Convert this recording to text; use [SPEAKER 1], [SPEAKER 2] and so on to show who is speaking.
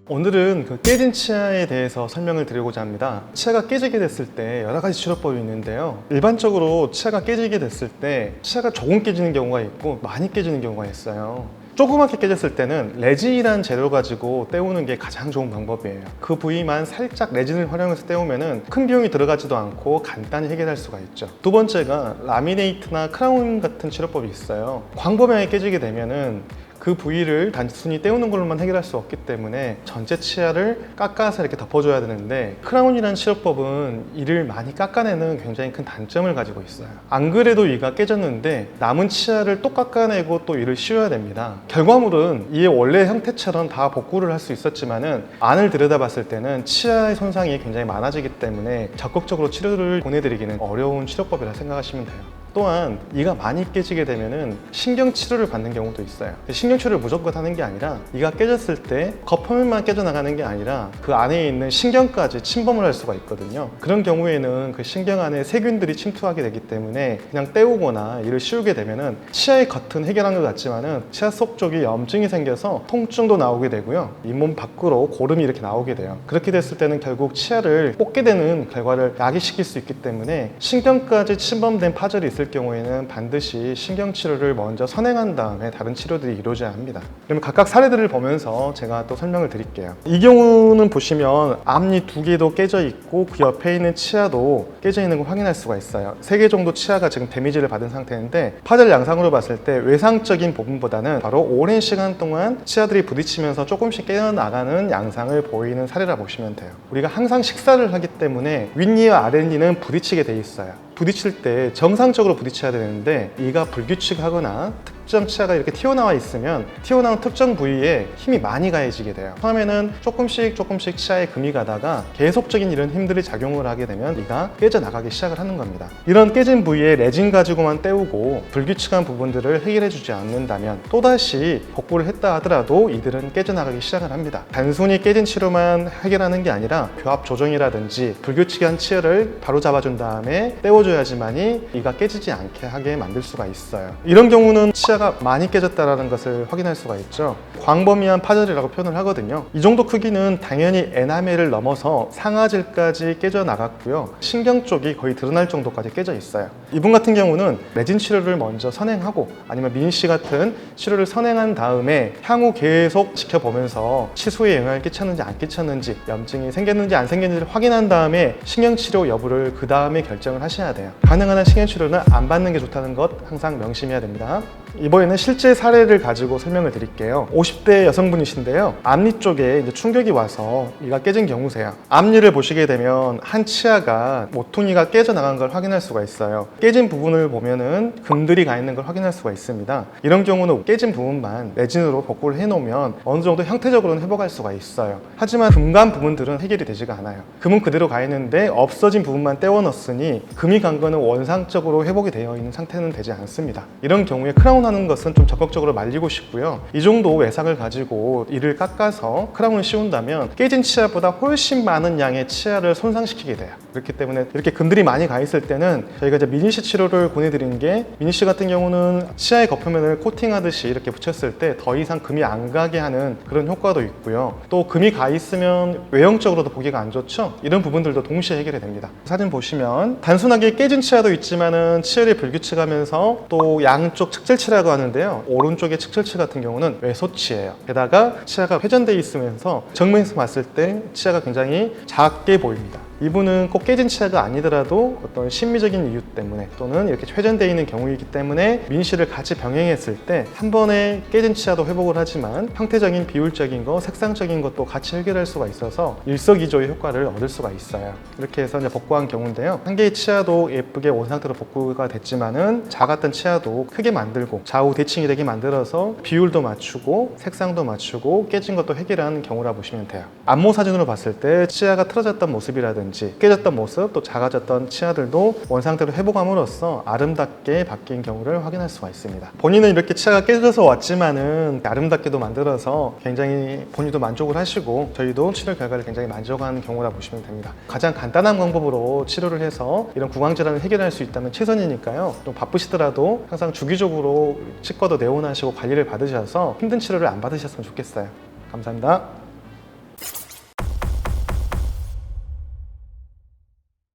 [SPEAKER 1] 오늘은 깨진 치아에 대해서 설명을 드리고자 합니다. 치아가 깨지게 됐을 때 여러 가지 치료법이 있는데요. 일반적으로 치아가 깨지게 됐을 때 치아가 조금 깨지는 경우가 있고 많이 깨지는 경우가 있어요. 조그맣게 깨졌을 때는 레진이라는 재료 가지고 떼우는 게 가장 좋은 방법이에요. 그 부위만 살짝 레진을 활용해서 떼우면 큰 비용이 들어가지도 않고 간단히 해결할 수가 있죠. 두 번째가 라미네이트나 크라운 같은 치료법이 있어요. 광범위하게 깨지게 되면은 그 부위를 단순히 떼우는 걸로만 해결할 수 없기 때문에 전체 치아를 깎아서 이렇게 덮어줘야 되는데, 크라운이라는 치료법은 이를 많이 깎아내는 굉장히 큰 단점을 가지고 있어요. 안 그래도 이가 깨졌는데 남은 치아를 또 깎아내고 또 이를 씌워야 됩니다. 결과물은 이의 원래 형태처럼 다 복구를 할 수 있었지만은 안을 들여다봤을 때는 치아의 손상이 굉장히 많아지기 때문에 적극적으로 치료를 보내드리기는 어려운 치료법이라 생각하시면 돼요. 또한 이가 많이 깨지게 되면은 신경 치료를 받는 경우도 있어요. 신경 치료를 무조건 하는 게 아니라 이가 깨졌을 때 겉표면만 깨져나가는 게 아니라 그 안에 있는 신경까지 침범을 할 수가 있거든요. 그런 경우에는 그 신경 안에 세균들이 침투하게 되기 때문에 그냥 떼우거나 이를 씌우게 되면은 치아의 겉은 해결한 것 같지만은 치아 속 쪽이 염증이 생겨서 통증도 나오게 되고요. 잇몸 밖으로 고름이 이렇게 나오게 돼요. 그렇게 됐을 때는 결국 치아를 뽑게 되는 결과를 야기시킬 수 있기 때문에 신경까지 침범된 파절이 있을 경우에는 반드시 신경치료를 먼저 선행한 다음에 다른 치료들이 이루어져야 합니다. 그러면 각각 사례들을 보면서 제가 또 설명을 드릴게요. 이 경우는 보시면 앞니 2개도 깨져 있고 그 옆에 있는 치아도 깨져 있는 걸 확인할 수가 있어요. 3개 정도 치아가 지금 데미지를 받은 상태인데, 파절 양상으로 봤을 때 외상적인 부분보다는 바로 오랜 시간 동안 치아들이 부딪히면서 조금씩 깨어나가는 양상을 보이는 사례라 보시면 돼요. 우리가 항상 식사를 하기 때문에 윗니와 아랫니는 부딪히게 돼 있어요. 부딪힐 때 정상적으로 부딪혀야 되는데 이가 불규칙하거나 특정 치아가 이렇게 튀어나와 있으면 튀어나온 특정 부위에 힘이 많이 가해지게 돼요. 처음에는 조금씩 치아에 금이 가다가 계속적인 이런 힘들이 작용을 하게 되면 이가 깨져나가기 시작을 하는 겁니다. 이런 깨진 부위에 레진 가지고만 떼우고 불규칙한 부분들을 해결해 주지 않는다면 또다시 복구를 했다 하더라도 이들은 깨져나가기 시작을 합니다. 단순히 깨진 치료만 해결하는 게 아니라 교합 조정이라든지 불규칙한 치아를 바로 잡아준 다음에 떼워줘야지만이 이가 깨지지 않게 하게 만들 수가 있어요. 이런 경우는 치아가 많이 깨졌다는 것을 확인할 수가 있죠. 광범위한 파절이라고 표현을 하거든요. 이 정도 크기는 당연히 에나멜을 넘어서 상아질까지 깨져 나갔고요. 신경 쪽이 거의 드러날 정도까지 깨져 있어요. 이분 같은 경우는 레진 치료를 먼저 선행하고 아니면 민 씨 같은 치료를 선행한 다음에 향후 계속 지켜보면서 치수에 영향을 끼쳤는지 안 끼쳤는지, 염증이 생겼는지 안 생겼는지를 확인한 다음에 신경치료 여부를 그 다음에 결정을 하셔야 돼요. 가능한 한 신경치료는 안 받는 게 좋다는 것 항상 명심해야 됩니다. 이번에는 실제 사례를 가지고 설명을 드릴게요. 50대 여성분이신데요. 앞니 쪽에 이제 충격이 와서 이가 깨진 경우세요. 앞니를 보시게 되면 한 치아가 모퉁이가 깨져나간 걸 확인할 수가 있어요. 깨진 부분을 보면은 금들이 가 있는 걸 확인할 수가 있습니다. 이런 경우는 깨진 부분만 레진으로 복구를 해놓으면 어느 정도 형태적으로는 회복할 수가 있어요. 하지만 금간 부분들은 해결이 되지가 않아요. 금은 그대로 가 있는데 없어진 부분만 떼워 넣었으니 금이 간 거는 원상적으로 회복이 되어 있는 상태는 되지 않습니다. 이런 경우에 크라운 하는 것은 좀 적극적으로 말리고 싶고요. 이 정도 외상을 가지고 이를 깎아서 크라운을 씌운다면 깨진 치아보다 훨씬 많은 양의 치아를 손상시키게 돼요. 그렇기 때문에 이렇게 금들이 많이 가 있을 때는 저희가 이제 미니시 치료를 보내드리는 게, 미니시 같은 경우는 치아의 겉표면을 코팅하듯이 이렇게 붙였을 때 더 이상 금이 안 가게 하는 그런 효과도 있고요. 또 금이 가 있으면 외형적으로도 보기가 안 좋죠. 이런 부분들도 동시에 해결이 됩니다. 사진 보시면 단순하게 깨진 치아도 있지만은 치열이 불규칙하면서 또 양쪽 측절치라고 하는데요. 오른쪽의 측절치 같은 경우는 외소치예요. 게다가 치아가 회전되어 있으면서 정면에서 봤을 때 치아가 굉장히 작게 보입니다. 이분은 꼭 깨진 치아가 아니더라도 어떤 심미적인 이유 때문에 또는 이렇게 회전되어 있는 경우이기 때문에 민시를 같이 병행했을 때 한 번에 깨진 치아도 회복을 하지만 형태적인 비율적인 거, 색상적인 것도 같이 해결할 수가 있어서 일석이조의 효과를 얻을 수가 있어요. 이렇게 해서 이제 복구한 경우인데요. 한 개의 치아도 예쁘게 원상태로 복구가 됐지만은 작았던 치아도 크게 만들고 좌우 대칭이 되게 만들어서 비율도 맞추고 색상도 맞추고 깨진 것도 해결하는 경우라 보시면 돼요. 안모 사진으로 봤을 때 치아가 틀어졌던 모습이라든지 깨졌던 모습, 또 작아졌던 치아들도 원상태로 회복함으로써 아름답게 바뀐 경우를 확인할 수가 있습니다. 본인은 이렇게 치아가 깨져서 왔지만은 아름답게도 만들어서 굉장히 본인도 만족을 하시고 저희도 치료 결과를 굉장히 만족한 경우라 보시면 됩니다. 가장 간단한 방법으로 치료를 해서 이런 구강 질환을 해결할 수 있다면 최선이니까요. 좀 바쁘시더라도 항상 주기적으로 치과도 내원하시고 관리를 받으셔서 힘든 치료를 안 받으셨으면 좋겠어요. 감사합니다.